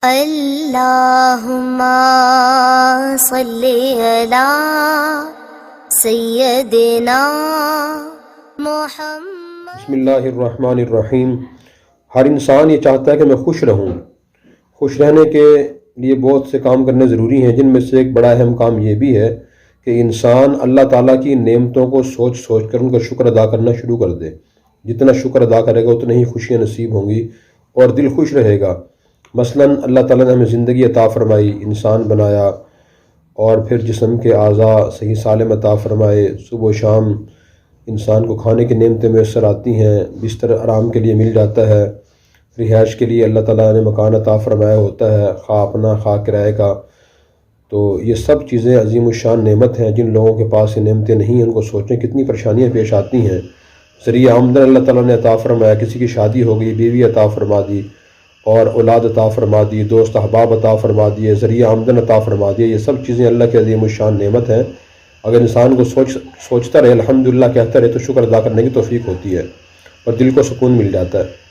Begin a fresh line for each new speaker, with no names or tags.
اللہم صلی علی سیدنا محمد۔
بسم اللہ الرحمن الرحیم۔ ہر انسان یہ چاہتا ہے کہ میں خوش رہوں۔ خوش رہنے کے لیے بہت سے کام کرنے ضروری ہیں، جن میں سے ایک بڑا اہم کام یہ بھی ہے کہ انسان اللہ تعالیٰ کی نعمتوں کو سوچ سوچ کر ان کا شکر ادا کرنا شروع کر دے۔ جتنا شکر ادا کرے گا اتنا ہی خوشیاں نصیب ہوں گی اور دل خوش رہے گا۔ مثلا اللہ تعالیٰ نے ہمیں زندگی عطا فرمائی، انسان بنایا، اور پھر جسم کے اعضاء صحیح سالم عطا فرمائے۔ صبح و شام انسان کو کھانے کی نعمتیں میسر آتی ہیں، بستر آرام کے لیے مل جاتا ہے، رہائش کے لیے اللہ تعالیٰ نے مکان عطا فرمایا ہوتا ہے، خواہ اپنا خواہ کرائے کا۔ تو یہ سب چیزیں عظیم الشان نعمت ہیں۔ جن لوگوں کے پاس یہ نعمتیں نہیں ہیں ان کو سوچیں کتنی پریشانیاں پیش آتی ہیں۔ ذریعہ آمدن اللہ تعالیٰ نے عطا فرمایا، کسی کی شادی ہو گئی، بیوی عطا فرما دی اور اولاد عطا فرما دی، دوست احباب عطا فرما دیے، ذریعہ آمدن عطا فرما دیے۔ یہ سب چیزیں اللہ کے عظیم الشان نعمت ہیں۔ اگر انسان کو سوچتا رہے، الحمدللہ کہتا رہے، تو شکر ادا کرنے کی توفیق ہوتی ہے اور دل کو سکون مل جاتا ہے۔